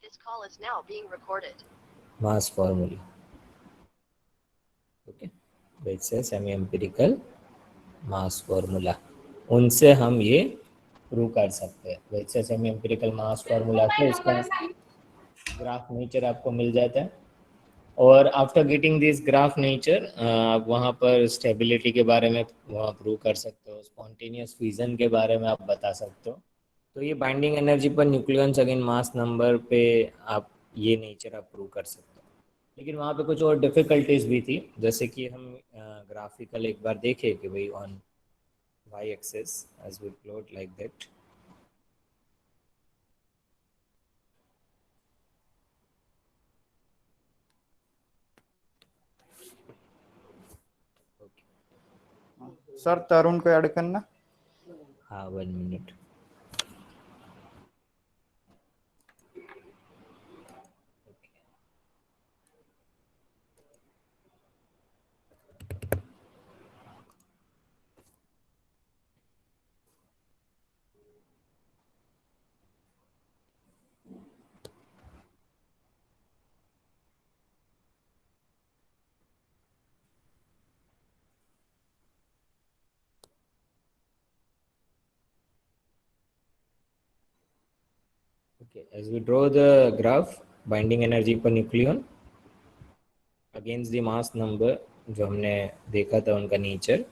This call is now being recorded. Mass formula. Okay, वेट से semi empirical mass formula, उनसे हम ये प्रूव कर सकते हैं. वेट से सेमी एम्पिरिकल मास फॉर्मूला से इसका ग्राफ नेचर आपको मिल जाता है. और after getting this graph nature आप वहाँ पर स्टेबिलिटी के बारे में वहाँ प्रूव कर सकते हो, स्पॉन्टेनियस फ्यूजन के बारे में आप बता सकते हो. तो ये binding energy per nucleons again mass number पे आप ये नेचर आप प्रूव कर सकते हो. लेकिन वहाँ पे कुछ और डिफ़िकल्टीज भी थी, जैसे कि हम ग्राफिकल एक बार देखें कि भाई on Y axis as we plot like that. Sir Tarun को ऐड करना. हाँ, 1 minute. Okay, as we draw the graph, binding energy per nucleon against the mass number जो हमने देखा था उनका नेचर.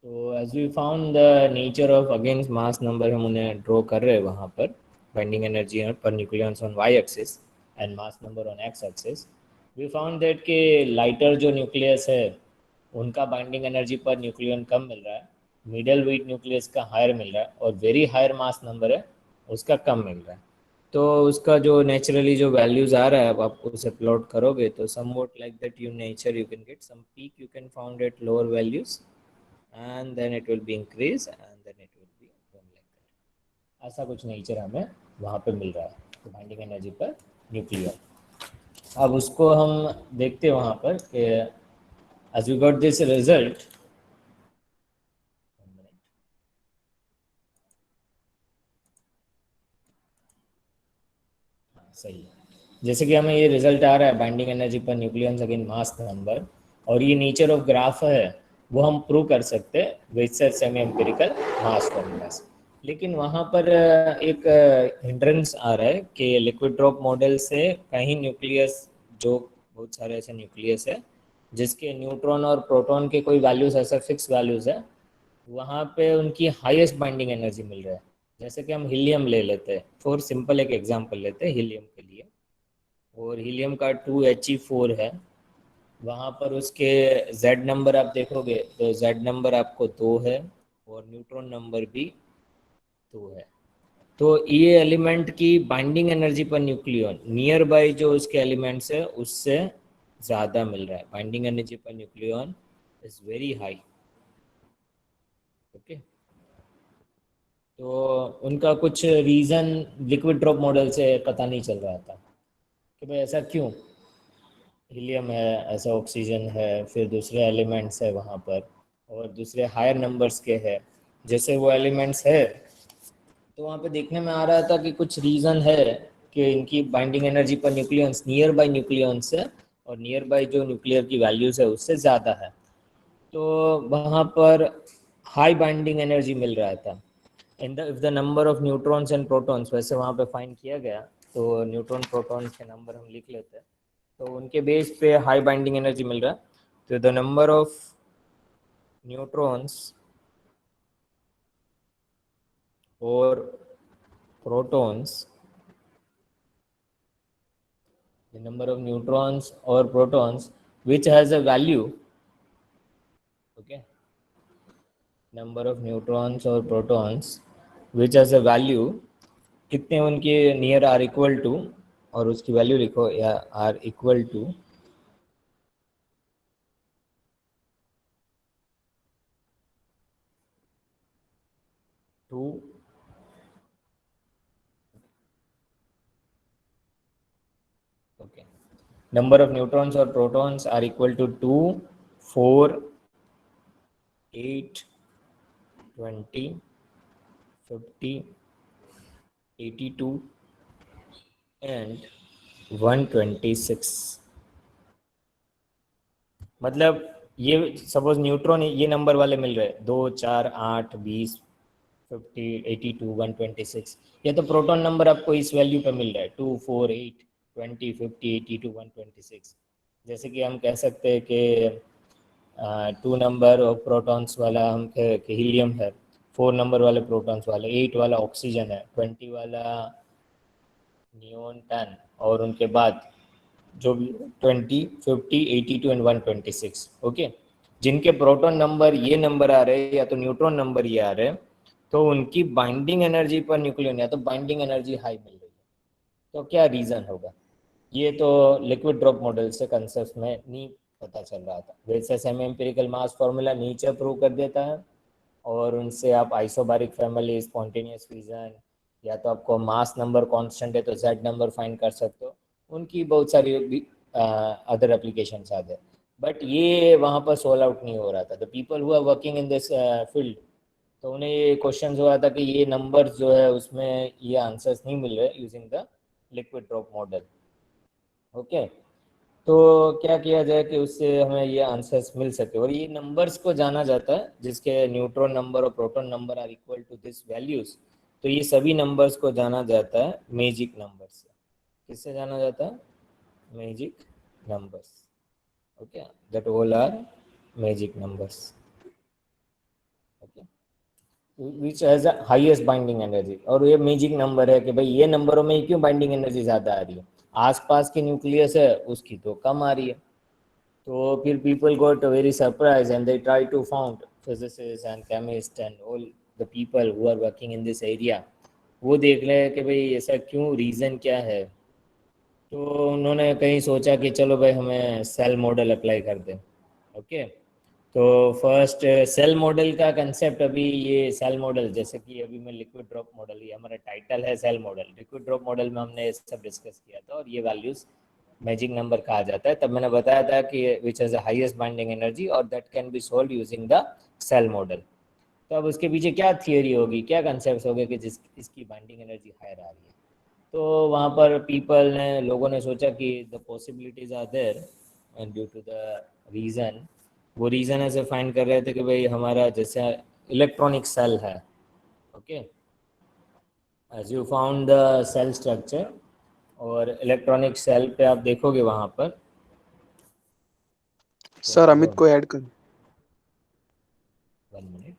तो as we found the nature of against mass number हम उन्हें ड्रॉ कर रहे हैं वहाँ पर. Binding energy per nucleons on Y axis and mass number on x axis. We found that कि लाइटर जो न्यूक्लियस है उनका बाइंडिंग एनर्जी पर न्यूक्लियन कम मिल रहा है, मिडल वेट न्यूक्लियस का हायर मिल रहा है, और वेरी हायर मास नंबर है उसका कम मिल रहा है. तो उसका जो नेचुरली जो वैल्यूज आ रहा है, अब आप उसे प्लॉट करोगे तो somewhat like that you nature you can get some peak you can found at lower values and then it will be increase and then it will be going like that. ऐसा कुछ nature हमें वहाँ पे मिल रहा है तो binding energy पर nuclear. अब उसको हम देखते हैं वहाँ पर कि as we got this result. सही है. जैसे कि हमें ये रिजल्ट आ रहा है binding energy per nucleons again mass number, और ये नेचर ऑफ ग्राफ है वो हम प्रूव कर सकते हैं with semi empirical mass formula से. लेकिन वहाँ पर एक हिंड्रेंस आ रहा है कि लिक्विड ड्रॉप मॉडल से कहीं न्यूक्लियस, जो बहुत सारे ऐसे न्यूक्लियस है जिसके न्यूट्रॉन और प्रोटॉन के कोई वैल्यूज ऐसे फिक्स वैल्यूज है, वहाँ पे उनकी हाईएस्ट बाइंडिंग एनर्जी मिल रहा है. जैसे कि हम हीलियम ले लेते हैं, फॉर सिंपल एक एग्जांपल लेते हैं हीलियम के लिए. और हीलियम का 2He4 है, वहाँ पर उसके Z नंबर आप देखोगे तो Z नंबर आपको 2 है और न्यूट्रॉन नंबर भी 2 है. तो ये एलिमेंट की बाइंडिंग एनर्जी पर न्यूक्लियॉन नियर बाय जो उसके एलिमेंट्स है उससे ज़्यादा मिल रहा है. बाइंडिंग एनर्जी पर nucleon is very high. Okay, तो उनका कुछ रीज़न लिक्विड ड्रॉप मॉडल से पता नहीं चल रहा था कि भाई ऐसा क्यों. हीलियम है, ऐसा ऑक्सीजन है, फिर दूसरे एलिमेंट्स है वहाँ पर, और दूसरे हायर नंबर्स के है. जैसे वो एलिमेंट्स है तो वहाँ पे देखने में आ रहा था कि कुछ रीज़न है कि इनकी binding energy per nucleons near by nucleons है और नियर बाय जो न्यूक्लियर की वैल्यूज़ है उससे ज़्यादा है. तो वहाँ पर हाई बाइंडिंग एनर्जी मिल रहा था. In the if the number of neutrons and protons वैसे वहाँ पे फाइंड किया गया, तो न्यूट्रॉन प्रोटॉन्स के नंबर हम लिख लेते हैं, तो उनके बेस पे हाई बाइंडिंग एनर्जी मिल रहा है. तो द नंबर ऑफ न्यूट्रॉन्स और protons, the number of neutrons or protons which has a value, okay, number of neutrons or protons which has a value, कितने उनके नियर आर इक्वल टू, और उसकी value लिखो या r equal to 2. Okay, number of neutrons or protons are equal to 2, 4, 8, 20, 50, 82, and 126। मतलब ये suppose neutron ये number वाले मिल रहे हैं 2 4 8 20 50 82 126। ये तो प्रोटॉन नंबर आपको इस वैल्यू पे मिल रहा है 2 4 8 20 50 82 126। जैसे कि हम कह सकते हैं कि 2 नंबर ऑफ प्रोटॉन्स वाला हम कि हीलियम है, 4 नंबर वाले प्रोटॉन्स वाले, 8 वाला ऑक्सीजन है, 20 वाला नियोन 10, और उनके बाद जो भी 20 50 82 एंड 126। ओके, जिनके प्रोटॉन नंबर ये नंबर आ रहे हैं या तो न्यूट्रॉन नंबर ये आ रहे हैं, तो उनकी बाइंडिंग एनर्जी पर न्यूक्लियन या तो बाइंडिंग एनर्जी हाई मिल रही है। तो क्या रीज़न होगा? ये तो लिक्विड ड्रॉप मॉडल से कंसेप्ट में नहीं पता चल रहा था। वैसे सेमी एम्पिरिकल मास फॉर्मूला नीचे प्रूव कर देता है, और उनसे आप आइसोबारिक फैमिली, स्पॉन्टेनियस फ्यूजन, या तो आपको मास नंबर कांस्टेंट है तो जेड नंबर फाइंड कर सकते हो। उनकी बहुत सारी अदर एप्लीकेशंस आ गए, बट ये वहाँ पर सोल्व आउट नहीं हो रहा था। The people who are working in this field, तो उन्हें ये क्वेश्चन हुआ था कि ये नंबर्स जो है उसमें ये आंसर्स नहीं मिल रहे using the liquid drop model. Okay, तो क्या किया जाए कि उससे हमें ये आंसर्स मिल सके, और ये नंबर्स को जाना जाता है जिसके न्यूट्रॉन नंबर और proton number are equal to this values. तो ये सभी नंबर्स को जाना जाता है मैजिक नंबर से। किससे जाना जाता है? Magic numbers. Okay, that all are magic numbers. Okay, which has highest binding energy. और ये मैजिक नंबर है कि भाई ये नंबरों में क्यों बाइंडिंग एनर्जी ज़्यादा आ रही है, आसपास की न्यूक्लियस है उसकी तो कम आ रही है। तो फिर people got very surprised and they try to found physicists and chemists and all the people who are working in this area। वो देख रहे हैं कि भाई ऐसा क्यों, रीज़न क्या है। तो उन्होंने कहीं सोचा कि चलो भाई हमें सेल मॉडल अप्लाई कर दें। ओके, तो फर्स्ट सेल मॉडल का कंसेप्ट, अभी ये सेल मॉडल जैसे कि अभी मैं लिक्विड ड्रॉप मॉडल, ये हमारा टाइटल है shell model. Liquid drop model में हमने सब डिस्कस किया था, और ये वैल्यूज मैजिक नंबर कहा जाता है। तब मैंने बताया था कि which has the highest binding energy और that can be solve using the shell model. तो अब उसके पीछे क्या थियोरी होगी, क्या कंसेप्ट होंगे कि जिस इसकी बाइंडिंग एनर्जी हायर आ रही है। तो वहाँ पर लोगों ने सोचा कि द possibilities are there, and due to the reason, वो रीज़न ऐसे फाइंड कर रहे थे कि भाई हमारा जैसे इलेक्ट्रॉनिक सेल है। Okay, as you found the shell structure, और इलेक्ट्रॉनिक सेल पे आप देखोगे वहाँ पर, सर अमित को ऐड कर। 1 मिनट।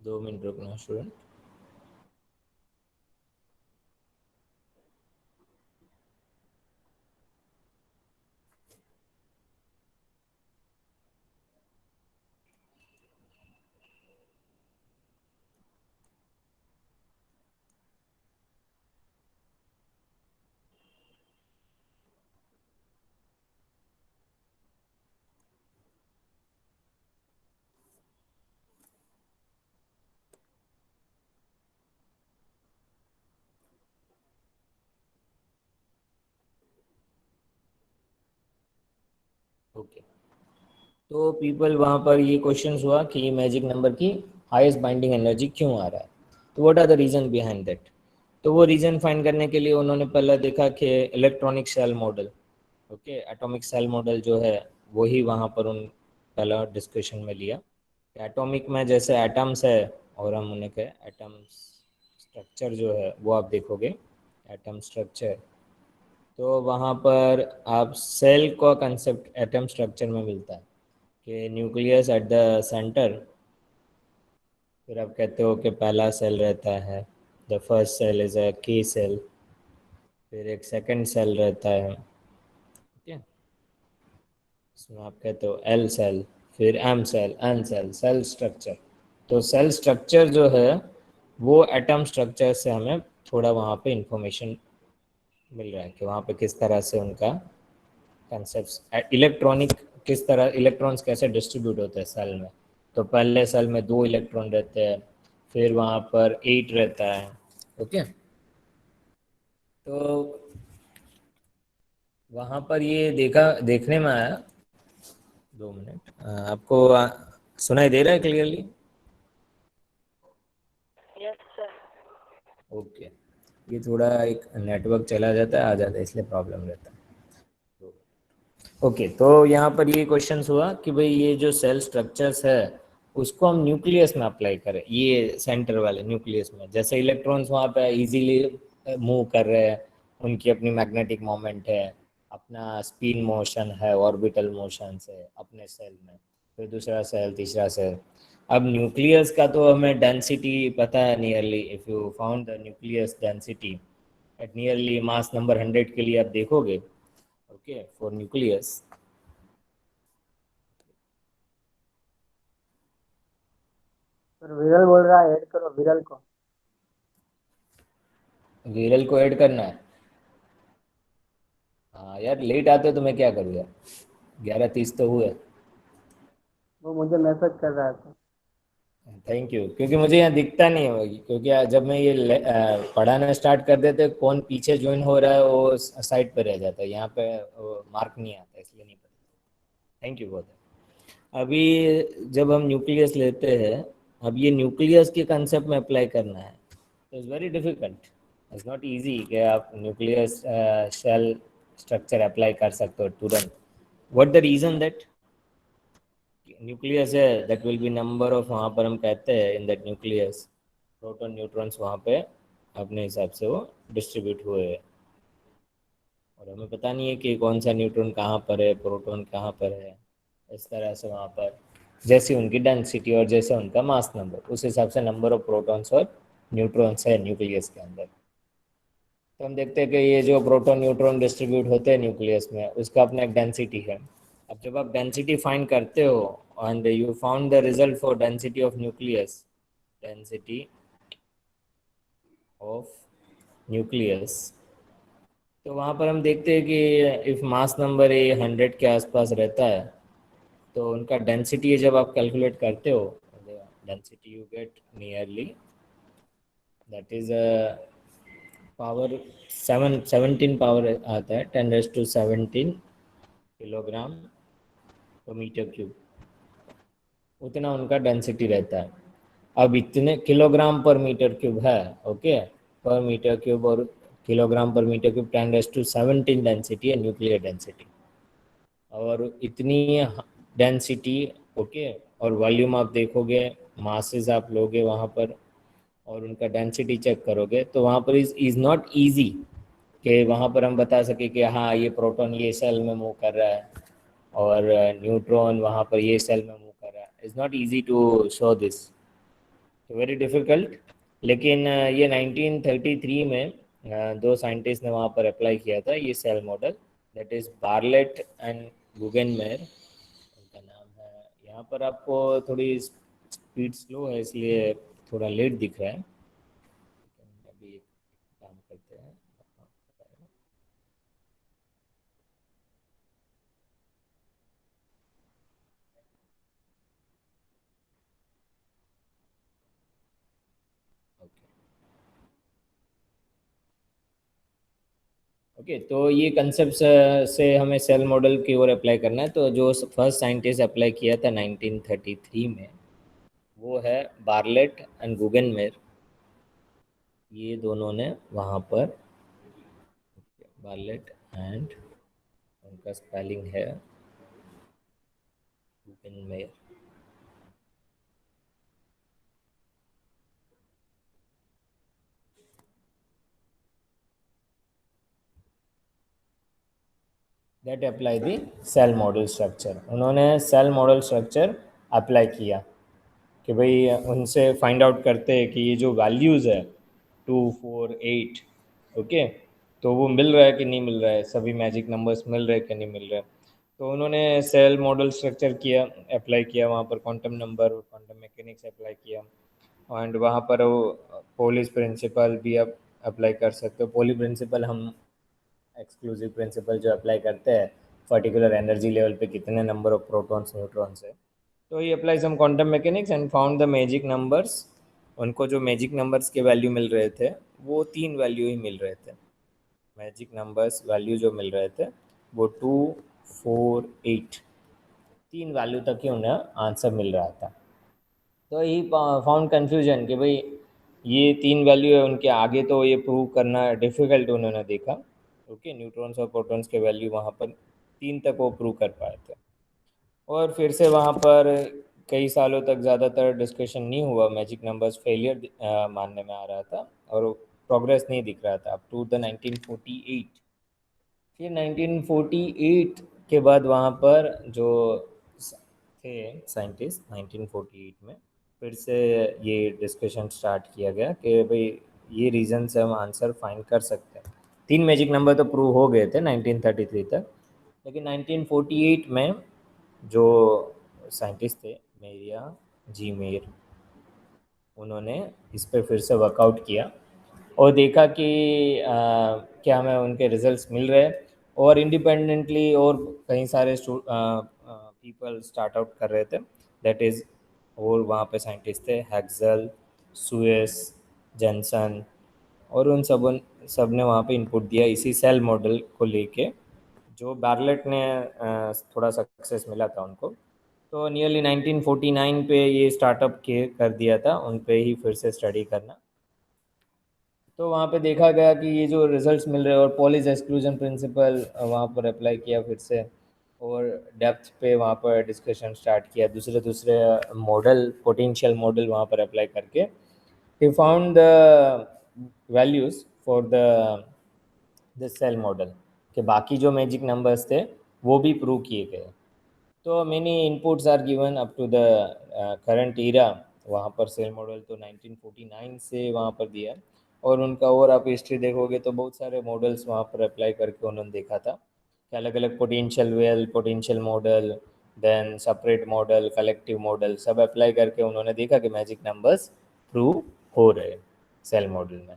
दो मिनट रुकना स्टूडेंट। ओके, तो पीपल वहाँ पर ये क्वेश्चन हुआ कि ये मैजिक नंबर की हाईएस्ट बाइंडिंग एनर्जी क्यों आ रहा है, तो what are the reason behind that. तो वो रीज़न फाइंड करने के लिए उन्होंने पहले देखा कि electronic shell model, okay, atomic shell model जो है वही वहाँ पर उन पहला डिस्कशन में लिया। एटॉमिक में जैसे एटम्स है, और हम उन्हें कहे एटम स्ट्रक्चर जो है वो आप देखोगे एटम स्ट्रक्चर, तो वहाँ पर आप सेल का कंसेप्ट एटम स्ट्रक्चर में मिलता है कि न्यूक्लियस एट द सेंटर। फिर आप कहते हो कि पहला सेल रहता है, the first shell is a K shell. फिर एक सेकंड सेल रहता है, ठीक है, इसमें आप कहते हो एल सेल। फिर M shell, N shell, shell structure. तो सेल स्ट्रक्चर जो है वो एटम स्ट्रक्चर से हमें थोड़ा वहाँ पे इंफॉर्मेशन मिल रहा है कि वहाँ पे किस तरह से उनका कंसेप्ट इलेक्ट्रॉनिक किस तरह इलेक्ट्रॉन्स कैसे डिस्ट्रीब्यूट होते हैं सेल में। तो पहले सेल में 2 इलेक्ट्रॉन रहते हैं, फिर वहाँ पर 8 रहता है। ओके, तो वहाँ पर ये देखने में आया। 2 मिनट, आपको सुनाई दे रहा है क्लियरली? Yes, sir. ओके, ये थोड़ा एक नेटवर्क चला जाता है आ जाता है इसलिए प्रॉब्लम रहता है। ओके, तो यहाँ पर ये क्वेश्चन हुआ कि भाई ये जो सेल स्ट्रक्चर्स है उसको हम न्यूक्लियस में अप्लाई करें, ये सेंटर वाले न्यूक्लियस में। जैसे इलेक्ट्रॉन्स वहाँ पे इजीली मूव कर रहे हैं, उनकी अपनी मैग्नेटिक मोमेंट है, अपना स्पिन मोशन है, ऑर्बिटल मोशन है अपने सेल में, फिर दूसरा सेल, तीसरा सेल। अब न्यूक्लियस का तो हमें डेंसिटी पता है nearly, if you found the nucleus density at nearly mass number 100 के लिए आप देखोगे, ओके, फॉर न्यूक्लियस। सर विरल बोल रहा है, ऐड करो विरल को। विरल को ऐड करना है? हाँ यार, लेट आते तो मैं क्या करूँ यार, 11:30 तो हुए। वो मुझे मैसेज कर रहा था। थैंक यू, क्योंकि मुझे यहाँ दिखता नहीं है, क्योंकि जब मैं ये पढ़ाना स्टार्ट कर देते कौन पीछे ज्वाइन हो रहा है वो साइड पर रह जाता है, यहाँ पे मार्क नहीं आता, इसलिए नहीं पता। थैंक यू बहुत। अभी जब हम न्यूक्लियस लेते हैं, अब ये न्यूक्लियस के कंसेप्ट में अप्लाई करना है, तो it's very difficult, it's not easy कि आप न्यूक्लियस शेल स्ट्रक्चर अप्लाई कर सकते हो तुरंत। What the reason that nucleus है, that will be number of, वहाँ पर हम कहते हैं in that nucleus proton neutrons वहाँ पे अपने हिसाब से वो डिस्ट्रीब्यूट हुए हैं, और हमें पता नहीं है कि कौन सा न्यूट्रॉन कहाँ पर है, प्रोटॉन कहाँ पर है। इस तरह से वहाँ पर जैसी उनकी डेंसिटी और जैसे उनका मास नंबर, उस हिसाब से नंबर ऑफ प्रोटॉन्स और न्यूट्रॉन्स है न्यूक्लियस के अंदर। तो हम देखते हैं कि ये जो प्रोटॉन न्यूट्रॉन डिस्ट्रीब्यूट होते हैं न्यूक्लियस में, उसका अपना एक डेंसिटी है। अब जब आप डेंसिटी फाइंड करते हो and you found the result for density of nucleus, density of nucleus, तो वहाँ पर हम देखते हैं कि इफ़ मास नंबर ये 100 के आसपास रहता है, तो उनका डेंसिटी जब आप कैलकुलेट करते हो, density you get nearly that is power 17 power आता है, 10⁻17 किलोग्राम पर मीटर क्यूब, उतना उनका डेंसिटी रहता है। अब इतने किलोग्राम पर मीटर क्यूब है, ओके, पर मीटर क्यूब और किलोग्राम पर मीटर क्यूब, 10⁻17 डेंसिटी है न्यूक्लियर डेंसिटी, और इतनी डेंसिटी, ओके, और वॉल्यूम आप देखोगे, मासेस आप लोगे वहाँ पर और उनका डेंसिटी चेक करोगे, तो वहाँ पर इज़ नॉट ईजी कि वहाँ पर हम बता सके कि हाँ ये प्रोटॉन ये सेल में मूव कर रहा है और न्यूट्रॉन वहाँ पर ये सेल में मूव कर रहा है। Is not easy to show this, very difficult. लेकिन ये 1933 में दो साइंटिस्ट ने वहाँ पर अप्लाई किया था ये shell model, that is Bartlett and Guggenheimer उनका नाम है। यहाँ पर आपको थोड़ी स्पीड स्लो है इसलिए थोड़ा लेट दिख रहा है, अभी एक काम करते हैं। ओके, तो ये कंसेप्ट से हमें सेल मॉडल की ओर अप्लाई करना है। तो जो फर्स्ट साइंटिस्ट अप्लाई किया था 1933 में, वो है बार्लेट एंड गुगेनमेयर। ये दोनों ने वहाँ पर, बार्लेट एंड, उनका स्पेलिंग है Guggenheimer. That apply the shell model structure, उन्होंने सेल मॉडल स्ट्रक्चर अप्लाई किया कि भाई उनसे फाइंड आउट करते हैं कि ये जो वैल्यूज़ है 2, 4, 8, ओके, तो वो मिल रहा है कि नहीं मिल रहा है, सभी मैजिक नंबर्स मिल रहे हैं कि नहीं मिल रहे हैं। तो उन्होंने सेल मॉडल स्ट्रक्चर किया, अप्लाई किया, वहाँ पर क्वांटम नंबर और क्वांटम मैकेनिक्स अप्लाई किया, एंड वहाँ पर वो पोलिस प्रिंसिपल भी आप अप्लाई कर सकते हो। पोली प्रिंसिपल हम एक्सक्लूसिव प्रिंसिपल जो अप्लाई करते हैं पर्टिकुलर एनर्जी लेवल पे कितने नंबर ऑफ प्रोटॉन्स न्यूट्रॉन्स है। तो he apply some quantum mechanics and found the magic numbers. उनको जो मैजिक नंबर्स के वैल्यू मिल रहे थे वो 3 वैल्यू ही मिल रहे थे। मैजिक नंबर्स वैल्यू जो मिल रहे थे वो 2, 4, 8 3 वैल्यू तक ही उन्हें आंसर मिल रहा था। तो ही फाउंड कन्फ्यूजन कि भाई ये 3 वैल्यू है, उनके आगे तो ये प्रूव करना डिफ़िकल्ट उन्होंने देखा। ओके, न्यूट्रॉन्स और प्रोटॉन्स के वैल्यू वहाँ पर 3 तक वो प्रूव कर पाए थे। और फिर से वहाँ पर कई सालों तक ज़्यादातर डिस्कशन नहीं हुआ, मैजिक नंबर्स फेलियर मानने में आ रहा था और प्रोग्रेस नहीं दिख रहा था अप टू द 1948। फिर 1948 के बाद वहाँ पर जो थे साइंटिस्ट 1948 में फिर से ये डिस्कशन स्टार्ट किया गया कि भाई ये रीज़न से हम आंसर फाइंड कर सकते हैं। 3 मैजिक नंबर तो प्रूव हो गए थे 1933 तक, लेकिन 1948 में जो साइंटिस्ट थे मेरिया जी मेयर, उन्होंने इस पर फिर से वर्कआउट किया और देखा कि क्या हमें उनके रिजल्ट्स मिल रहे हैं। और इंडिपेंडेंटली और कई सारे पीपल स्टार्ट आउट कर रहे थे, दैट इज़। और वहाँ पे साइंटिस्ट थे हैक्सल, सुएस, जेनसन, और उन सब ने वहाँ पे इनपुट दिया इसी सेल मॉडल को लेके, जो बार्लेट ने थोड़ा सक्सेस मिला था उनको। तो नियरली 1949 पे ये स्टार्टअप के कर दिया था उन पे ही फिर से स्टडी करना। तो वहाँ पे देखा गया कि ये जो रिजल्ट्स मिल रहे हैं और पॉलिश एक्सक्लूजन प्रिंसिपल वहाँ पर अप्लाई किया फिर से, और डेप्थ पे वहाँ पर डिस्कशन स्टार्ट किया, दूसरे दूसरे मॉडल, पोटेंशियल मॉडल वहाँ पर अप्लाई करके he found the values for the shell model के बाकी जो मैजिक नंबर्स थे वो भी प्रूव किए गए। तो many inputs are given up to the current era. वहाँ पर सेल मॉडल तो 1949 से वहाँ पर दिया, और उनका और आप हिस्ट्री देखोगे तो बहुत सारे मॉडल्स वहाँ पर अप्लाई करके उन्होंने देखा था कि अलग अलग potential well, potential model, then separate model, collective model सब अप्लाई करके उन्होंने देखा कि मैजिक नंबर्स प्रूव हो रहे सेल मॉडल में।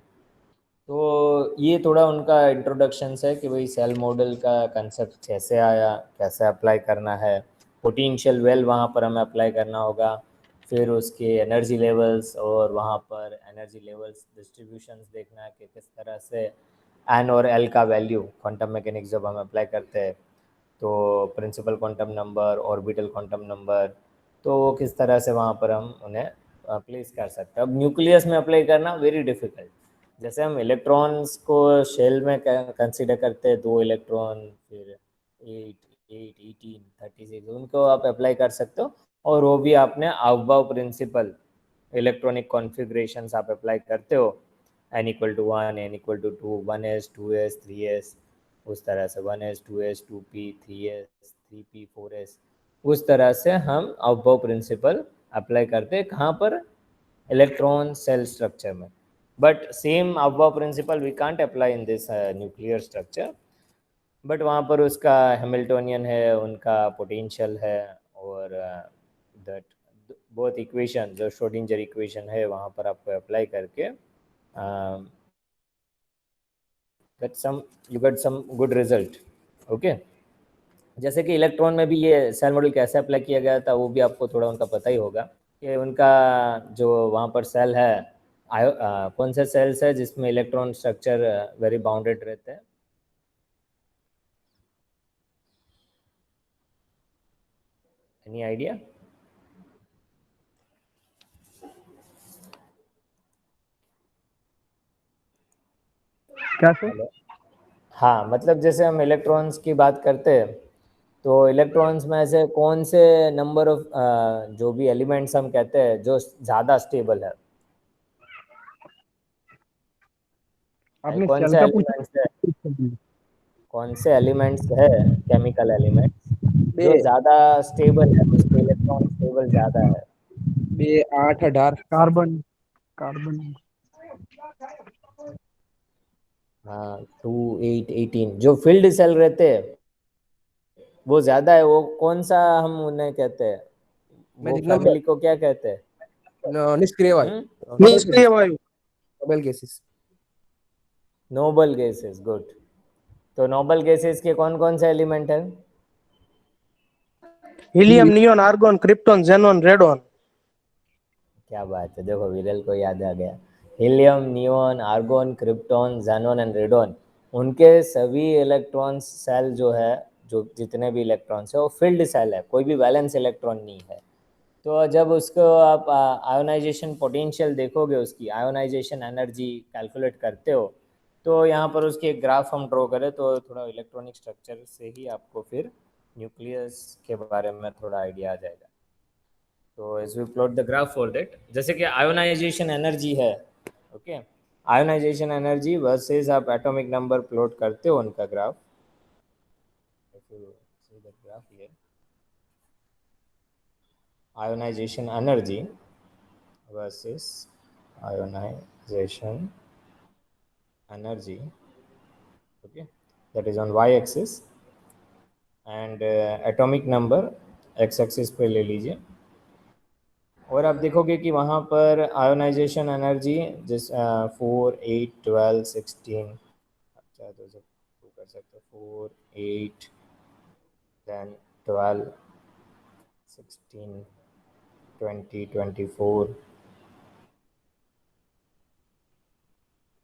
तो ये थोड़ा उनका इंट्रोडक्शन है कि भाई सेल मॉडल का कंसेप्ट कैसे आया, कैसे अप्लाई करना है, पोटेंशियल वेल वहाँ पर हमें अप्लाई करना होगा, फिर उसके एनर्जी लेवल्स और वहाँ पर एनर्जी लेवल्स डिस्ट्रीब्यूशंस देखना है कि किस तरह से एन और एल का वैल्यू क्वांटम मैकेनिक्स जब हम अप्लाई करते हैं तो principal quantum number, orbital quantum number, तो किस तरह से वहाँ पर हम उन्हें प्लेस कर सकते हैं। अब न्यूक्लियस में अप्लाई करना वेरी डिफ़िकल्ट। जैसे हम इलेक्ट्रॉन्स को शेल में कंसीडर करते हैं, 2 इलेक्ट्रॉन, फिर 8, 8, 18, 36, उनको आप अप्लाई कर सकते हो, और वो भी आपने अबव प्रिंसिपल इलेक्ट्रॉनिक कॉन्फ़िगरेशंस आप अप्लाई करते हो, n = 1, n = 2, 1s, 2s, 3s, उस तरह से 1s, 2s, 2p, 3s, 3p, 4s, उस तरह से हम अबव प्रिंसिपल अप्लाई करते हैं। कहाँ पर? इलेक्ट्रॉन सेल स्ट्रक्चर में। But same above principle we can't apply in this nuclear structure, but वहाँ पर उसका हैमिल्टोनियन है, उनका पोटेंशियल है, और दैट बोथ इक्वेशन जो श्रोडिंगर इक्वेशन है वहाँ पर आपको अप्लाई करके you get some good result। Okay, जैसे कि इलेक्ट्रॉन में भी ये सेल मॉडल कैसे अप्लाई किया गया था वो भी आपको थोड़ा उनका पता ही होगा कि उनका जो वहाँ पर सेल है, कौन से सेल्स है जिसमें इलेक्ट्रॉन स्ट्रक्चर वेरी बाउंडेड रहते हैं? Any idea? क्या सर? हाँ, मतलब जैसे हम इलेक्ट्रॉन्स की बात करते हैं तो इलेक्ट्रॉन्स में ऐसे कौन से नंबर ऑफ जो भी एलिमेंट्स हम कहते हैं जो ज़्यादा स्टेबल है, आपने कौन सेल से का एलिमेंट्स है, पूछा? कौन से एलिमेंट्स है, केमिकल एलिमेंट्स जो बे ज़्यादा स्टेबल है, उस पे इलेक्ट्रॉन स्टेबल ज़्यादा है? बे 8-18 कार्बन। कार्बन। हाँ, 2, 8, 18 जो फील्ड सेल रहते हैं वो ज़्यादा है। वो कौन सा हम उन्हें कहते हैं, वो मैजिक नंबर फैमिली को क्या कहते हैं? निष्क्रिय वायु हम्म? निष्क्रिय वायु noble gases. Noble gases, good. तो नोबल गैसेस के कौन कौन से एलिमेंट है? Helium, neon, argon, krypton, xenon, radon. क्या बात है, देखो विरल को याद आ गया। Helium, neon, argon, krypton, xenon and radon, उनके सभी इलेक्ट्रॉन्स सेल जो है, जो जितने भी इलेक्ट्रॉन्स है वो फिल्ड सेल है, कोई भी वैलेंस इलेक्ट्रॉन नहीं है। तो जब उसको आप आयोनाइजेशन पोटेंशियल देखोगे, उसकी आयोनाइजेशन एनर्जी कैलकुलेट करते हो, तो यहाँ पर उसकी एक ग्राफ हम ड्रॉ करें तो थोड़ा इलेक्ट्रॉनिक स्ट्रक्चर से ही आपको फिर न्यूक्लियस के बारे में थोड़ा आइडिया आ जाएगा। तो as we plot the graph for that, जैसे कि आयोनाइजेशन एनर्जी है, ओके, आयोनाइजेशन एनर्जी वर्सेस आप एटॉमिक नंबर प्लॉट करते हो उनका graph. If you see the graph here, ionization energy versus ionization energy, okay, that is on y axis, and atomic number x axis पे ले लीजिए। और आप देखोगे कि वहाँ पर आयोनाइजेशन एनर्जी जिस 4, 8, 12, 16, अच्छा तो सब कर सकते हो, 4, 8, then 12, 16, 20, 24,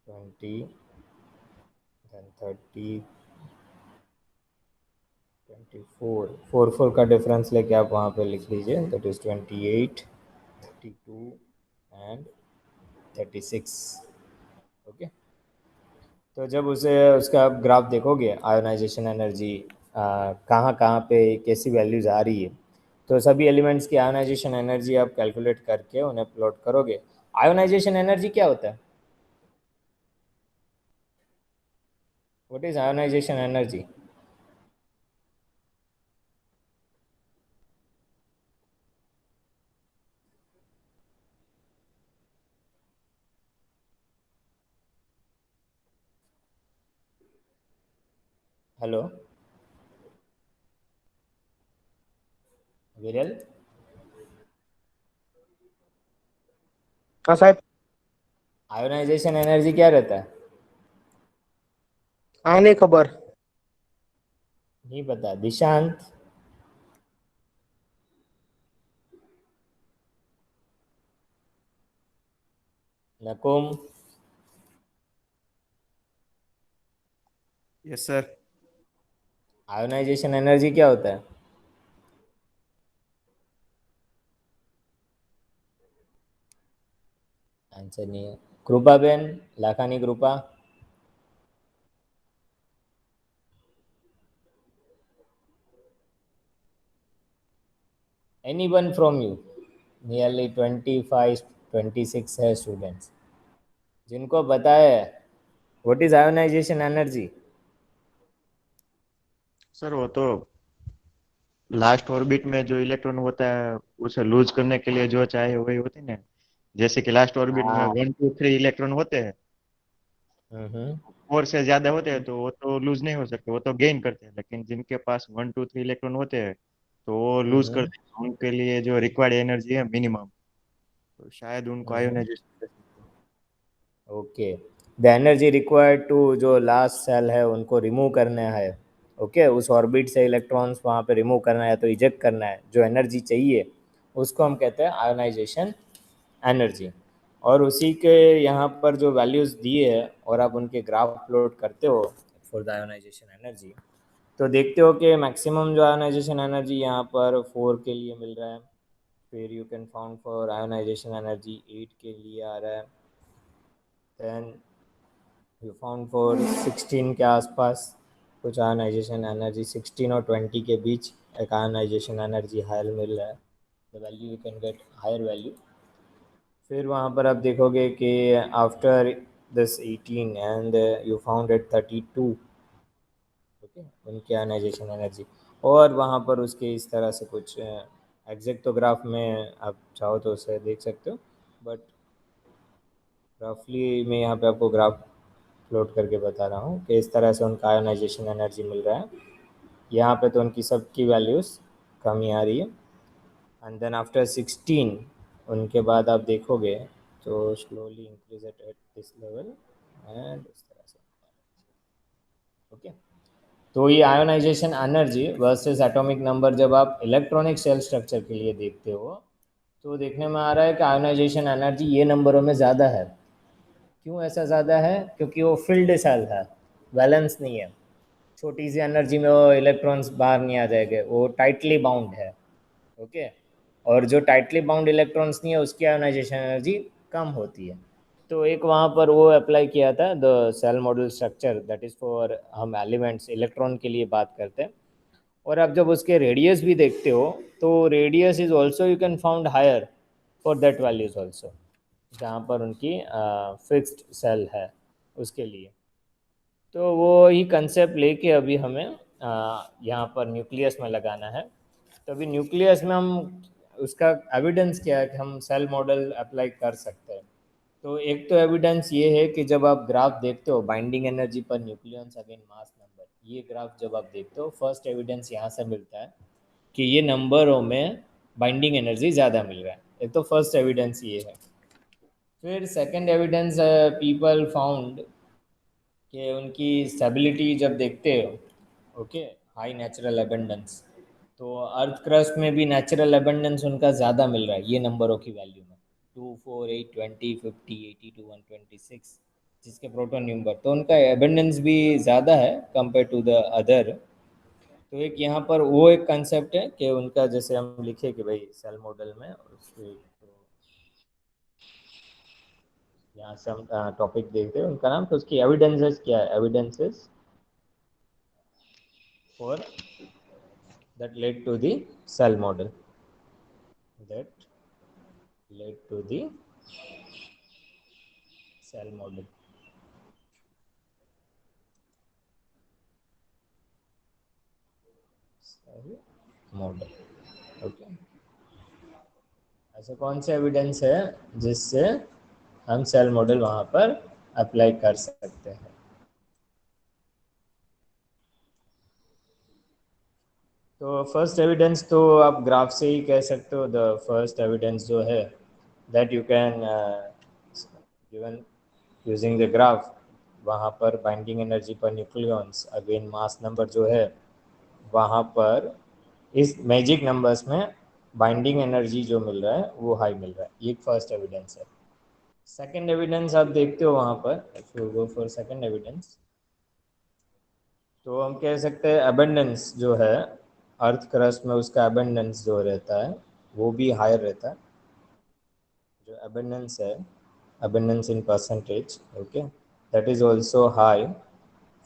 20, then 30, 24, 4 का डिफरेंस लेके आप वहाँ पे लिख लीजिए, दैट इज 28, 32 एंड 36, ओके। तो जब उसे उसका आप ग्राफ देखोगे आयोनाइजेशन एनर्जी कहाँ कहाँ पे कैसी वैल्यूज आ रही है, तो सभी एलिमेंट्स की आयोनाइजेशन एनर्जी आप कैलकुलेट करके उन्हें प्लॉट करोगे। आयोनाइजेशन एनर्जी क्या होता है? What is ionization energy? Hello Viral, हाँ साहब। आयोनाइजेशन एनर्जी क्या रहता है? आने खबर। नहीं पता, Dishant? Nakum? Yes sir. Ionisation energy क्या होता है? आंसर नहीं है। कृपा ben, Lakhani Kripa? Any one from you? Nearly 25, 26 है स्टूडेंट्स जिनको पता है what is ionization energy. Sir वो तो लास्ट ऑर्बिट में जो इलेक्ट्रॉन होता है उसे लूज करने के लिए जो चाहे वही होती है ना। जैसे कि लास्ट ऑर्बिट में हाँ। 1, 2, 3 इलेक्ट्रॉन होते हैं, हम्म। 4 से ज्यादा होते हैं तो वो तो लूज नहीं हो सकते, वो तो गेन करते हैं। लेकिन जिनके पास 1, 2, 3 इलेक्ट्रॉन होते हैं तो वो लूज हम्म। करते हैं, उनके लिए जो रिक्वायर्ड एनर्जी है मिनिमम, तो शायद उनको hmm. Ionisation. Okay, the energy required to जो लास्ट सेल है उनको रिमूव करना है, ओके, उस ऑर्बिट से इलेक्ट्रॉन्स वहाँ पे रिमूव करना है तो इजेक्ट करना है, जो एनर्जी चाहिए उसको हम कहते हैं आयोनाइजेशन एनर्जी। और उसी के यहाँ पर जो वैल्यूज़ दिए है और आप उनके ग्राफ प्लॉट करते हो फॉर द आयोनाइजेशन एनर्जी, तो देखते हो कि मैक्सिमम जो आयोनाइजेशन एनर्जी यहाँ पर 4 के लिए मिल रहा है, फिर you can found for ionization energy 8 के लिए आ रहा है, देन यू फाउंड फॉर 16 के आसपास कुछ आयोनाइजेशन एनर्जी, 16 और 20 के बीच एक आयोनाइजेशन एनर्जी हायर मिल रहा है, the value you can get higher value. फिर वहाँ पर आप देखोगे कि after this 18 and you found at 32, okay, उनकी आयोनाइजेशन एनर्जी। और वहाँ पर उसके इस तरह से कुछ एग्जैक्ट तो ग्राफ में आप चाहो तो उसे देख सकते हो, बट रफली मैं यहाँ पे आपको ग्राफ प्लॉट करके बता रहा हूँ कि इस तरह से उनका आयोनाइजेशन एनर्जी मिल रहा है। यहाँ पे तो उनकी सबकी वैल्यूज़ कमी आ रही है, एंड देन आफ्टर 16 उनके बाद आप देखोगे तो slowly increase at this level and इस तरह से, ओके। तो ये ionization energy versus atomic number जब आप इलेक्ट्रॉनिक सेल स्ट्रक्चर के लिए देखते हो तो देखने में आ रहा है कि आयोनाइजेशन एनर्जी ये नंबरों में ज़्यादा है। क्यों ऐसा ज़्यादा है? क्योंकि वो फिल्ड सेल है, बैलेंस नहीं है। छोटी सी एनर्जी में वो इलेक्ट्रॉन्स बाहर नहीं आ जाएंगे, वो टाइटली बाउंड है। ओके, और जो टाइटली बाउंड इलेक्ट्रॉन्स नहीं है उसकी आयोनाइजेशन एनर्जी कम होती है। तो एक वहाँ पर वो अप्लाई किया था the shell model structure, that is for हम एलिमेंट्स इलेक्ट्रॉन के लिए बात करते हैं। और आप जब उसके रेडियस भी देखते हो तो radius is also you can found higher for that values also, जहाँ पर उनकी फिक्स्ड सेल है उसके लिए। तो वो ही कंसेप्ट लेके अभी हमें यहाँ पर न्यूक्लियस में लगाना है। तो अभी न्यूक्लियस में हम उसका एविडेंस क्या है कि हम सेल मॉडल अप्लाई कर सकते हैं। तो एक तो एविडेंस ये है कि जब आप ग्राफ देखते हो binding energy per nucleons again mass number, ये ग्राफ जब आप देखते हो फर्स्ट एविडेंस यहाँ से मिलता है कि ये नंबरों में बाइंडिंग एनर्जी ज़्यादा मिल रहा है। एक तो फर्स्ट एविडेंस ये है। फिर सेकंड एविडेंस पीपल फाउंड कि उनकी स्टेबिलिटी जब देखते हो, ओके, हाई नेचुरल एबंडेंस, तो अर्थ क्रस्ट में भी नेचुरल एबंडेंस उनका ज़्यादा मिल रहा है ये नंबरों की वैल्यू में, 2, 4, 8, 20, 50, 82, 126, जिसके प्रोटॉन नंबर, तो उनका एबंडेंस भी ज़्यादा है कंपेयर टू द अदर। तो एक यहाँ पर वो एक कंसेप्ट है कि उनका जैसे हम लिखे कि भाई सेल मॉडल में उसके, तो यहाँ से हम टॉपिक देखते हैं उनका नाम, तो उसकी एविडेंसेस क्या है, evidences for that led to the cell model, that led to the cell model. Cell model, okay. ऐसे कौन से एविडेंस है जिससे हम सेल मॉडल वहाँ पर अप्लाई कर सकते हैं? तो फर्स्ट एविडेंस तो आप ग्राफ से ही कह सकते हो। द फर्स्ट एविडेंस जो है that you can given using the graph, वहाँ पर binding energy per nucleons again mass number जो है वहाँ पर इस मैजिक नंबर्स में बाइंडिंग एनर्जी जो मिल रहा है वो हाई मिल रहा है, ये फर्स्ट एविडेंस है। सेकंड एविडेंस आप देखते हो वहाँ पर, if you go for second evidence, तो हम कह सकते हैं अबंडेंस जो है अर्थ क्रस्ट में, उसका अबंडेंस जो रहता है वो भी हायर रहता है। जो अबंडेंस है, abundance in percentage, okay, that is also high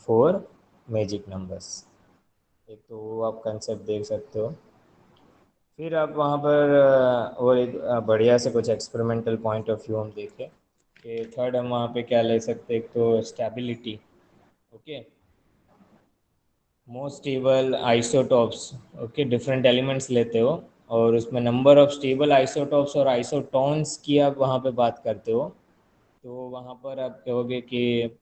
for magic numbers. एक तो वो आप कंसेप्ट देख सकते हो। फिर आप वहाँ पर और एक बढ़िया से कुछ एक्सपेरिमेंटल पॉइंट ऑफ व्यू हम देखें कि थर्ड हम वहाँ पे क्या ले सकते हैं। एक तो stability, okay, most stable isotopes, okay, different elements लेते हो और उसमें नंबर ऑफ स्टेबल आइसोटॉप्स और आइसोटॉन्स की आप वहाँ पे बात करते हो, तो वहाँ पर आप कहोगे कि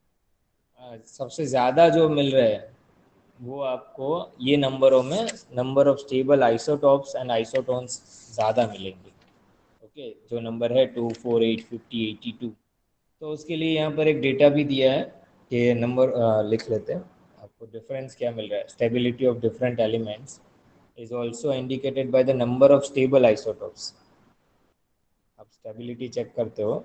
सबसे ज़्यादा जो मिल रहा है वो आपको ये नंबरों में number of stable isotopes and isotones ज़्यादा मिलेंगे। ओके, जो नंबर है 2, 4, 8, 50, 82, तो उसके लिए यहाँ पर एक डेटा भी दिया है कि नंबर लिख लेते हैं, आपको डिफरेंस क्या मिल रहा है। Stability of different elements is also indicated by the number of stable isotopes. आप स्टेबिलिटी चेक करते हो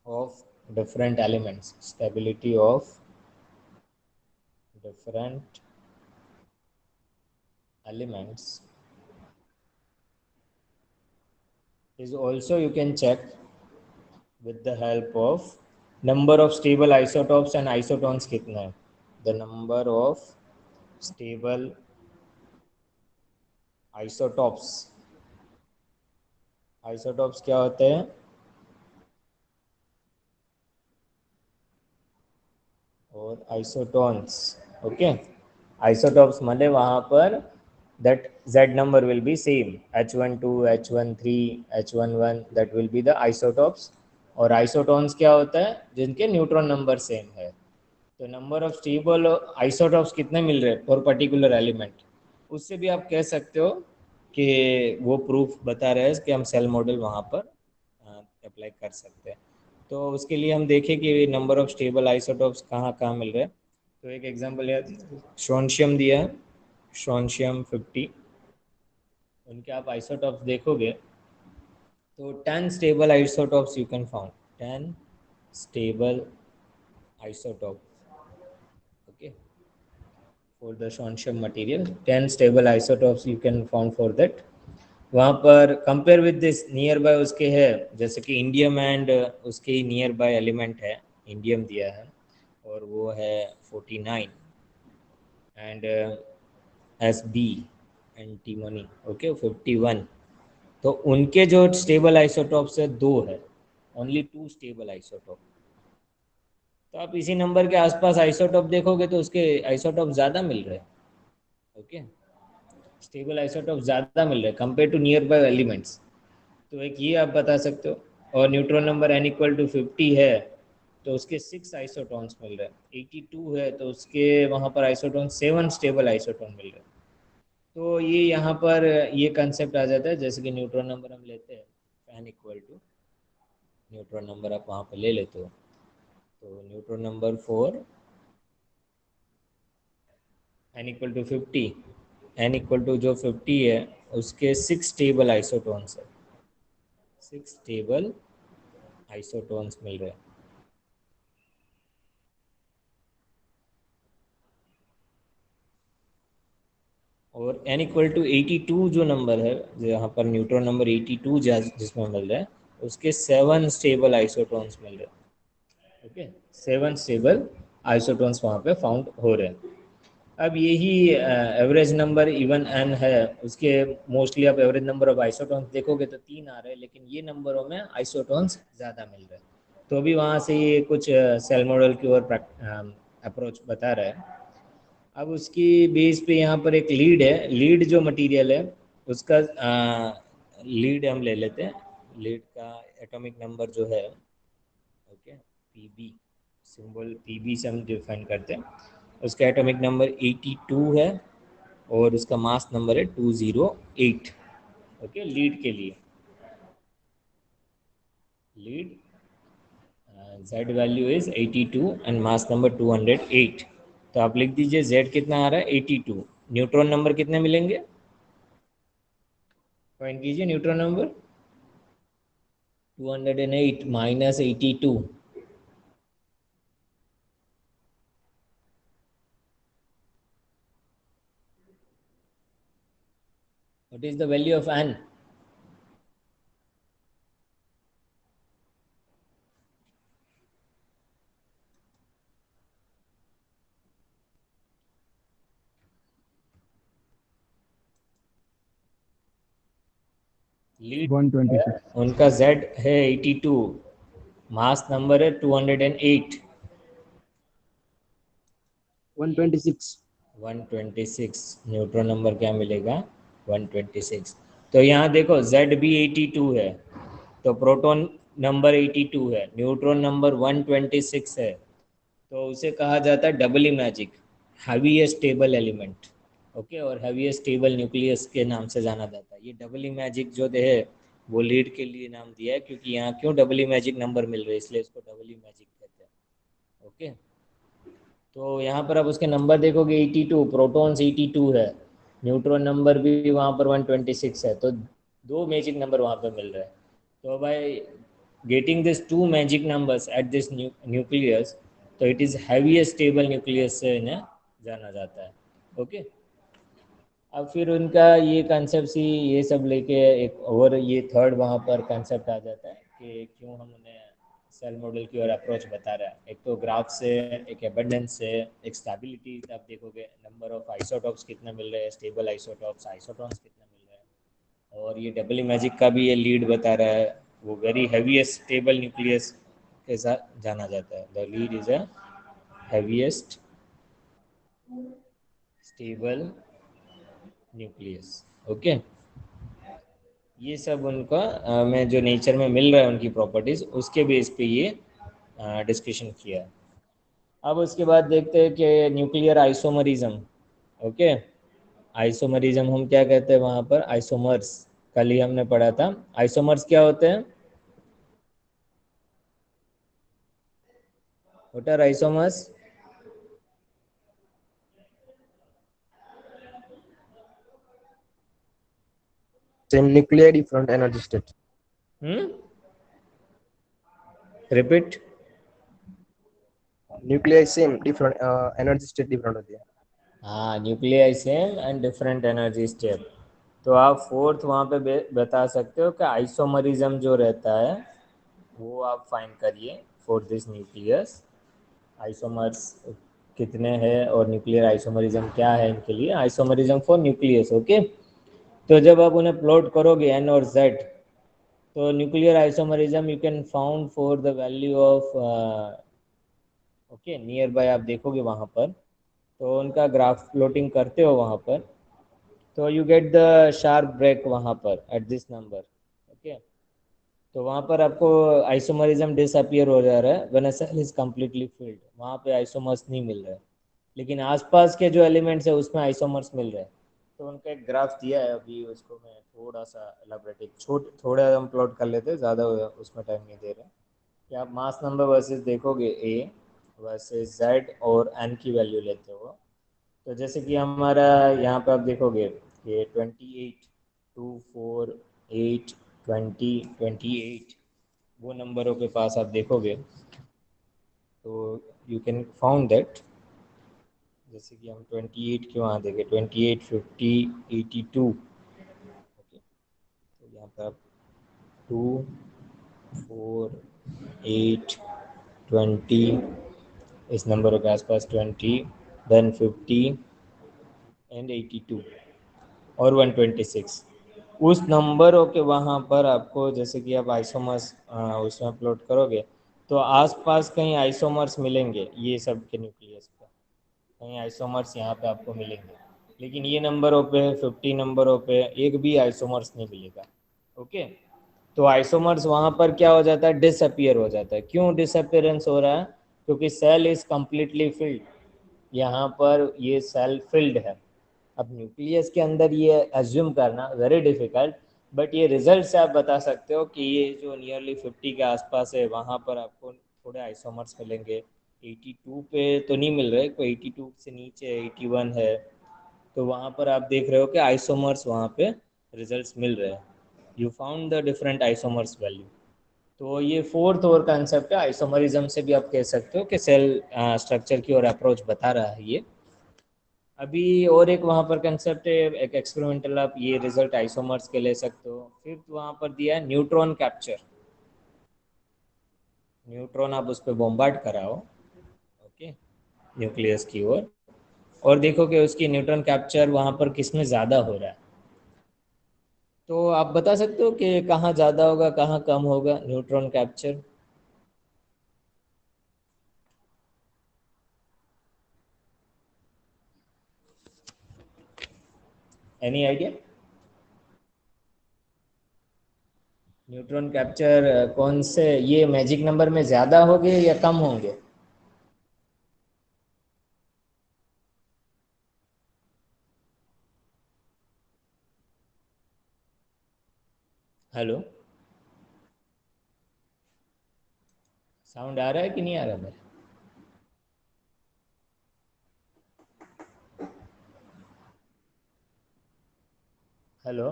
of different elements, stability of different elements is also you can check with the help of number of stable isotopes and isotones कितना है। the number of stable isotopes, isotopes क्या होते हैं? और isotones, okay, isotopes मतलब वहाँ पर that z number will be same, H12, H13, H11, that will be the isotopes। और आइसोटोन्स क्या होता है? जिनके न्यूट्रॉन नंबर सेम है। तो नंबर ऑफ स्टेबल आइसोटॉप्स कितने मिल रहे हैं फॉर पर्टिकुलर एलिमेंट, उससे भी आप कह सकते हो कि वो प्रूफ बता रहे हैं कि हम सेल मॉडल वहाँ पर अप्लाई कर सकते हैं। तो उसके लिए हम देखें कि नंबर ऑफ स्टेबल आइसोटॉप्स कहाँ कहाँ मिल रहे हैं। तो एक एग्जांपल याद, स्ट्रोंशियम दिया है, स्ट्रोंशियम 50, उनके आप आइसोटॉप्स देखोगे तो 10 stable isotopes you can found, 10 stable isotope, okay, for the strontium material, 10 stable isotopes you can found for that. वहाँ पर compare with this nearby उसके है, जैसे कि इंडियम एंड उसके ही नियर बाय एलिमेंट है, इंडियम दिया है और वो है 49 and S B antimony, okay 51। तो उनके जो स्टेबल आइसोटॉप्स है दो है, ओनली 2 स्टेबल आइसोटॉप। तो आप इसी नंबर के आसपास आइसोटॉप देखोगे तो उसके आइसोटॉप ज़्यादा मिल रहे हैं, ओके, स्टेबल आइसोटॉप ज़्यादा मिल रहे हैं compare to nearby elements. तो एक ये आप बता सकते हो। और neutron number n equal to 50 है तो उसके 6 आइसोटॉन्स मिल रहे हैं, 82 है तो उसके वहाँ पर आइसोटॉन 7 स्टेबल आइसोटॉन मिल रहे हैं। तो ये यहाँ पर ये कंसेप्ट आ जाता है, जैसे कि न्यूट्रॉन नंबर हम लेते हैं n equal to, neutron number आप वहाँ पर ले लेते हो, तो neutron number 4 n equal to 50, n equal to जो 50 है उसके 6 स्टेबल आइसोटॉन्स है, 6 स्टेबल आइसोटॉन्स मिल रहे हैं। और n इक्वल टू 82 जो नंबर है, जहाँ पर न्यूट्रॉन नंबर 82 जिसमें मिल रहा है उसके 7 स्टेबल आइसोटॉन्स मिल रहे हैं, ओके, 7 स्टेबल आइसोटॉन्स वहाँ पे फाउंड हो रहे हैं। अब यही एवरेज नंबर इवन n है, उसके मोस्टली आप एवरेज नंबर ऑफ आइसोटॉन्स देखोगे तो 3 आ रहे हैं, लेकिन ये नंबरों में आइसोटॉन्स ज़्यादा मिल रहे हैं। तो अभी वहाँ से ये कुछ सेल मॉडल की ओर अप्रोच बता रहा है। अब उसकी बेस पे यहाँ पर एक लीड है, लीड जो मटेरियल है उसका लीड हम ले लेते हैं, लीड का एटॉमिक नंबर जो है, ओके, पीबी, सिंबल पीबी से हम डिफाइन करते हैं, उसका एटॉमिक नंबर 82 है और उसका मास नंबर है 208, ओके, लीड के लिए lead Z value is 82 and mass number 208। तो आप लिख दीजिए Z कितना आ रहा है 82, न्यूट्रॉन नंबर कितने मिलेंगे, फाइंड कीजिए neutron number 208 minus 82, what is the value of n? Lead 126। उनका Z है 82, मास नंबर है 208, 126। 126, न्यूट्रॉन नंबर क्या मिलेगा 126। तो यहाँ देखो Z भी 82 है, तो प्रोटॉन नंबर 82 है, न्यूट्रॉन नंबर 126 है, तो उसे कहा जाता है doubly magic, heaviest stable element, okay, और हैवीएस्ट स्टेबल न्यूक्लियस के नाम से जाना जाता है। ये डबली मैजिक जो है वो लीड के लिए नाम दिया है, क्योंकि यहाँ क्यों डबली मैजिक नंबर मिल रहे हैं इसलिए इसको डबली मैजिक कहते हैं, ओके। तो यहाँ पर आप उसके नंबर देखोगे 82, प्रोटॉन्स 82 है, न्यूट्रॉन नंबर भी वहाँ पर 126 है, तो 2 मैजिक नंबर वहाँ पर मिल रहा है। तो by getting this 2 magic numbers at this nucleus, तो it is heaviest stable nucleus से इन्हें जाना जाता है, ओके। अब फिर उनका ये कंसेप्ट सी ये सब लेके एक और ये थर्ड वहाँ पर कंसेप्ट आ जाता है कि क्यों हम उन्हें सेल मॉडल की ओर अप्रोच बता रहा है। एक तो ग्राफ से, एक एबंडेंस से, एक स्टेबिलिटी, आप देखोगे नंबर ऑफ आइसोटॉप्स कितने मिल रहे हैं, स्टेबल आइसोटॉप्स, आइसोटॉन्स कितने मिल रहे हैं, और ये डबल मैजिक का भी ये लीड बता रहा है, वो वेरी हैवीएस्ट स्टेबल न्यूक्लियस के साथ जाना जाता है। The lead is a heaviest stable nucleus, okay. ये सब उनका में जो नेचर में मिल रहा है उनकी प्रॉपर्टीज, उसके बेस पे ये डिस्कशन किया है। अब उसके बाद देखते हैं कि न्यूक्लियर आइसोमरिज्म, ओके, आइसोमरिज्म हम क्या कहते हैं वहाँ पर, आइसोमर्स, कल ही हमने पढ़ा था। आइसोमर्स क्या होते हैं, what are isomers? same nuclei, different energy state. Repeat. Nuclei same, different energy state different होती है. हाँ, nuclei same and different energy step. तो आप फोर्थ वहाँ पे बता सकते हो कि आइसोमरिज्म जो रहता है वो आप फाइंड करिए फॉर दिस न्यूक्लियस. आइसोमर्स कितने हैं और न्यूक्लियर आइसोमरिज्म क्या है इनके लिए. Isomerism for nucleus. ओके. तो जब आप उन्हें प्लॉट करोगे एन और जेड, तो nuclear isomerism you can found for the value of okay near by. आप देखोगे वहाँ पर तो उनका ग्राफ प्लॉटिंग करते हो वहाँ पर, तो you get the sharp break वहाँ पर एट दिस नंबर. ओके. तो वहाँ पर आपको आइसोमरिज्म डिसअपियर हो जा रहा है when a shell is completely filled. वहाँ पे आइसोमर्स नहीं मिल रहा है, लेकिन आसपास के जो एलिमेंट्स है उसमें आइसोमर्स मिल रहे हैं. तो उनका एक ग्राफ दिया है, अभी उसको मैं थोड़ा सा एलाबरेट थोड़ा हम प्लॉट कर लेते हैं, ज़्यादा उसमें टाइम नहीं दे रहे. कि आप मास नंबर वर्सेस देखोगे ए वर्सेस जेड और एन की वैल्यू लेते हो. तो जैसे कि हमारा यहाँ पे आप देखोगे कि 28, 2, 4, 8, 20, 28 वो नंबरों के पास आप देखोगे तो यू कैन फाउंड दैट. जैसे कि हम 28 के वहाँ देखें, 28, 50, 82. ओके. तो यहाँ पर आप 2, 4, 8, 20 इस नंबरों के आसपास 20, देन 50 एंड 82 और 126 उस नंबरों के वहाँ पर आपको, जैसे कि आप आइसोमर्स उसमें प्लॉट करोगे तो आसपास कहीं आइसोमर्स मिलेंगे ये सब के न्यूक्लियस पे. कहीं आइसोमर्स यहाँ पे आपको मिलेंगे, लेकिन ये नंबरों पे 50 नंबरों पे एक भी आइसोमर्स नहीं मिलेगा. ओके. तो आइसोमर्स वहाँ पर क्या हो जाता है, डिसअपियर हो जाता है. क्यों डिसअपियरेंस हो रहा है? क्योंकि सेल इज कम्प्लीटली फिल्ड. यहाँ पर ये सेल फिल्ड है. अब न्यूक्लियस के अंदर ये एज्यूम करना वेरी डिफिकल्ट, बट ये रिजल्ट से आप बता सकते हो कि ये जो नियरली 50 के आसपास है वहाँ पर आपको थोड़े आइसोमर्स मिलेंगे. 82 पे तो नहीं मिल रहे, कोई 82 से नीचे 81 है, तो वहाँ पर आप देख रहे हो कि आइसोमर्स वहाँ पे रिजल्ट्स मिल रहे हैं. You found the different isomers value. तो ये फोर्थ और कंसेप्ट है. आइसोमरिज्म से भी आप कह सकते हो कि सेल स्ट्रक्चर की और अप्रोच बता रहा है ये. अभी और एक वहाँ पर कंसेप्ट है, एक एक्सपेरिमेंटल आप ये रिजल्ट आइसोमर्स के ले सकते हो. फिफ्थ वहाँ पर दिया है न्यूट्रॉन कैप्चर. न्यूट्रॉन आप उस पर बॉम्बार्ड कराओ ओके न्यूक्लियस की ओर, और देखो कि उसकी न्यूट्रॉन कैप्चर वहाँ पर किस में ज़्यादा हो रहा है. तो आप बता सकते हो कि कहाँ ज़्यादा होगा कहाँ कम होगा neutron capture. Any idea? Neutron capture कौन से ये मैजिक नंबर में ज़्यादा होंगे या कम होंगे? हेलो, साउंड आ रहा है कि नहीं आ रहा मेरा? हेलो.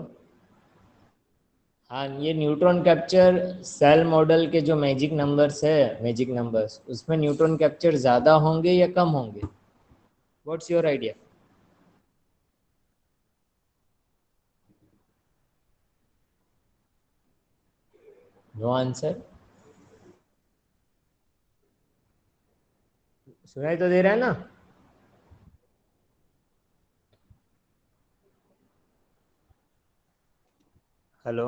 हाँ, ये न्यूट्रॉन कैप्चर सेल मॉडल के जो मैजिक नंबर्स है, मैजिक नंबर्स उसमें न्यूट्रॉन कैप्चर ज़्यादा होंगे या कम होंगे? What's your idea? No answer. सुनाई तो दे रहा है ना? हेलो.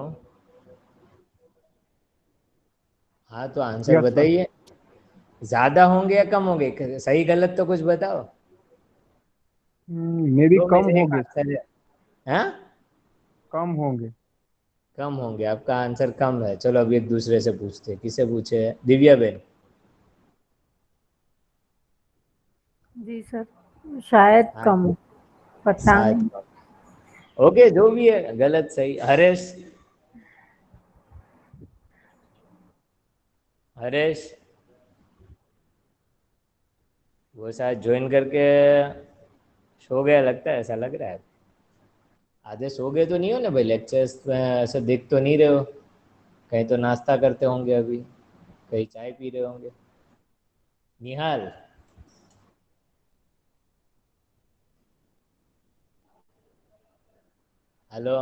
हाँ तो आंसर यस सर. बताइए. ज़्यादा होंगे या कम होंगे? सही गलत तो कुछ बताओ. मे बी दो में कम से एक होंगे. आंसर है. हाँ, कम होंगे. कम होंगे. आपका आंसर कम है. चलो अब एक दूसरे से पूछते हैं. किसे पूछे? दिव्या बहन. जी सर, शायद हाँ, कम हो, पता शायद नहीं। कम. ओके, जो भी है गलत सही. हरेश. हरेश वो शायद ज्वाइन करके सो गया लगता है, ऐसा लग रहा है. आधे सो गए तो नहीं हो ना भाई, लेक्चर्स में ऐसे दिख तो नहीं रहे हो, कहीं तो नाश्ता करते होंगे अभी, कहीं चाय पी रहे होंगे। निहाल, हेलो।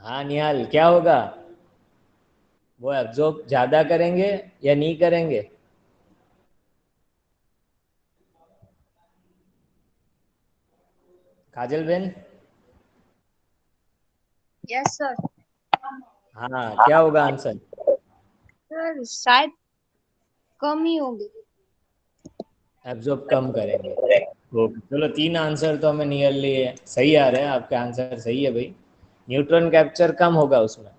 हाँ निहाल, क्या होगा? वो एब्जॉर्ब ज़्यादा करेंगे या नहीं करेंगे? काजल बेन, यस सर। हाँ क्या होगा आंसर? सर शायद कम ही होंगे। एब्जॉर्ब कम करेंगे। ओके चलो, 3 आंसर तो हमें नियरली सही आ रहे हैं, आपका आंसर सही है भाई। न्यूट्रॉन कैप्चर कम होगा उसमें,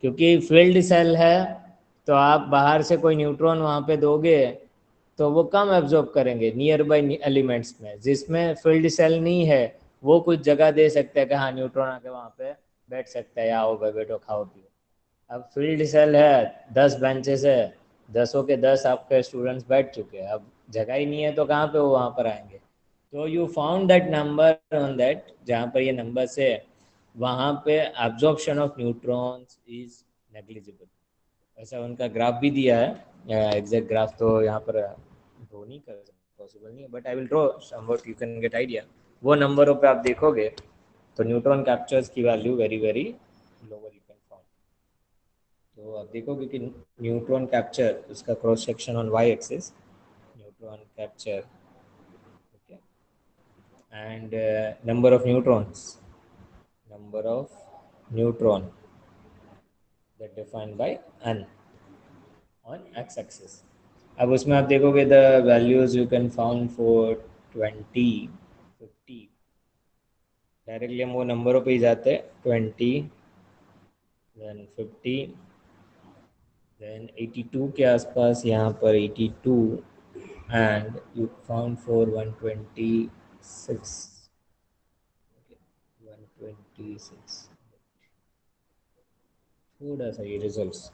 क्योंकि फील्ड सेल है, तो आप बाहर से कोई न्यूट्रॉन वहाँ पे दोगे तो वो कम एब्जॉर्ब करेंगे नियर बाई एलिमेंट्स में। जिसमें फील्ड सेल नहीं है वो कुछ जगह दे सकते हैं कि हाँ न्यूट्रॉन आके वहाँ पे बैठ सकता है, या आओ भाई बैठो खाओ पियो। अब फील्ड सेल है, 10 बेंचेस है, 10 के 10 आपके स्टूडेंट्स बैठ चुके हैं, अब जगह ही नहीं है तो कहाँ पे वो वहाँ पर आएंगे। तो you found that number on that, जहाँ पर ये नंबर से वहाँ पे absorption of neutrons is negligible. ऐसा उनका ग्राफ भी दिया है, एग्जैक्ट ग्राफ तो यहाँ पर ड्रॉ नहीं कर पॉसिबल नहीं है, but I will draw something, you can get idea. वो नंबरों पे आप देखोगे तो न्यूट्रॉन कैप्चर्स की value very very lower you can found. तो आप देखोगे कि न्यूट्रॉन कैप्चर, उसका cross section on Y axis, neutron capture, okay, and number of neutrons, number of neutron that defined by n on x axis। अब उसमें आप देखोगे the values you can found for 20, 50, directly हम वो नंबरों पे ही जाते हैं, 20, देन 50, देन 82 के आसपास, यहाँ पर 82, एंड यू फाउंड फॉर 126, 126, थोड़ा सा ये रिजल्ट्स,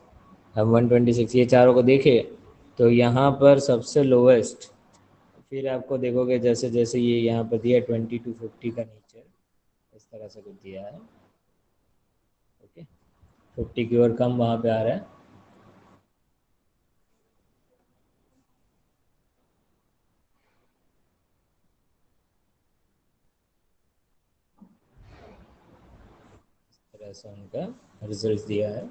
हम 126 ये चारों को देखें तो यहाँ पर सबसे लोवेस्ट, फिर आपको देखोगे जैसे जैसे ये यहाँ पर दिया 20 to 50 का नेचर, इस तरह से कुछ दिया है, ओके, 50 की ओर कम वहाँ पे आ रहा है। इस तरह से उनका रिजल्ट दिया है।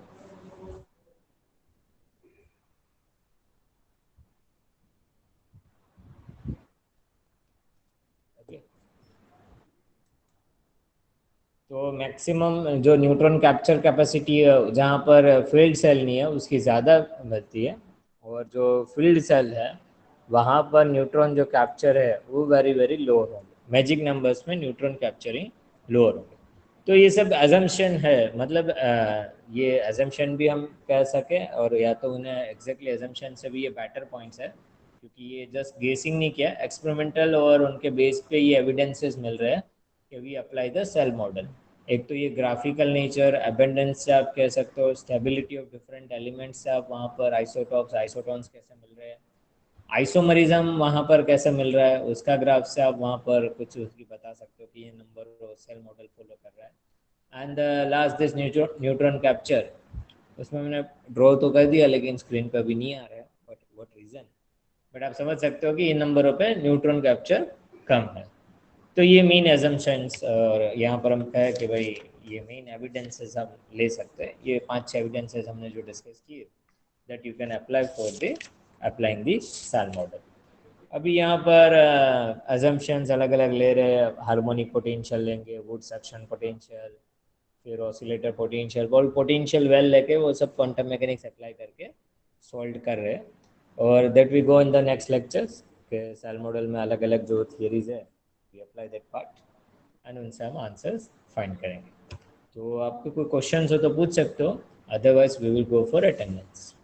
तो मैक्सिमम जो न्यूट्रॉन कैप्चर कैपेसिटी है जहाँ पर फील्ड सेल नहीं है उसकी ज़्यादा मिलती है, और जो फील्ड सेल है वहाँ पर न्यूट्रॉन जो कैप्चर है वो वेरी वेरी लोअर होंगे, मैजिक नंबर्स में न्यूट्रॉन कैप्चरिंग लोअर होंगे। तो ये सब एजम्पशन है, मतलब ये एजम्पशन भी हम कह सकें, और या तो उन्हें एग्जैक्टली एजम्पशन से भी ये बेटर पॉइंट्स है, क्योंकि ये जस्ट गेसिंग नहीं किया, एक्सपेरिमेंटल और उनके बेस पे ये एविडेंसेस मिल रहे हैं कि we apply the shell model. एक तो ये ग्राफिकल नेचर, अबेंडेंस से आप कह सकते हो, स्टेबिलिटी ऑफ डिफरेंट एलिमेंट्स से आप वहाँ पर आइसोटॉप्स आइसोटॉन्स कैसे मिल रहे हैं, आइसोमरिज्म वहाँ पर कैसे मिल रहा है, उसका ग्राफ से आप वहाँ पर कुछ उसकी बता सकते हो कि ये नंबर सेल मॉडल फॉलो कर रहा है। And last this neutron capture, उसमें मैंने ड्रॉ तो कर दिया लेकिन स्क्रीन पर भी नहीं आ रहा है, बट व्हाट रीज़न, बट आप समझ सकते हो कि इन नंबरों पे न्यूट्रॉन कैप्चर कम है। तो ये मेन एजम्पशंस, और यहाँ पर हम कहें कि भाई ये मेन एविडेंसेस हम ले सकते हैं, ये 5-6 एविडेंसेस हमने जो डिस्कस किए that you can apply for the applying the shell model. अभी यहाँ पर एजम्पशंस अलग अलग ले रहे हैं, हार्मोनिक पोटेंशियल लेंगे, वुड सक्शन पोटेंशियल, फिर ऑसिलेटर पोटेंशियल, और पोटेंशियल वेल लेके वो सब क्वांटम मैकेनिक्स अप्लाई करके सॉल्व कर रहे हैं। और that we go in the next lectures के सेल मॉडल में अलग अलग जो थियरीज है we apply that part, and उनसे हम आंसर्स फाइंड करेंगे। तो आपको कोई क्वेश्चन हो तो पूछ सकते हो, otherwise we will go for attendance.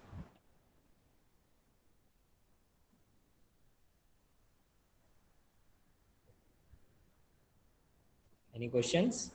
Any questions?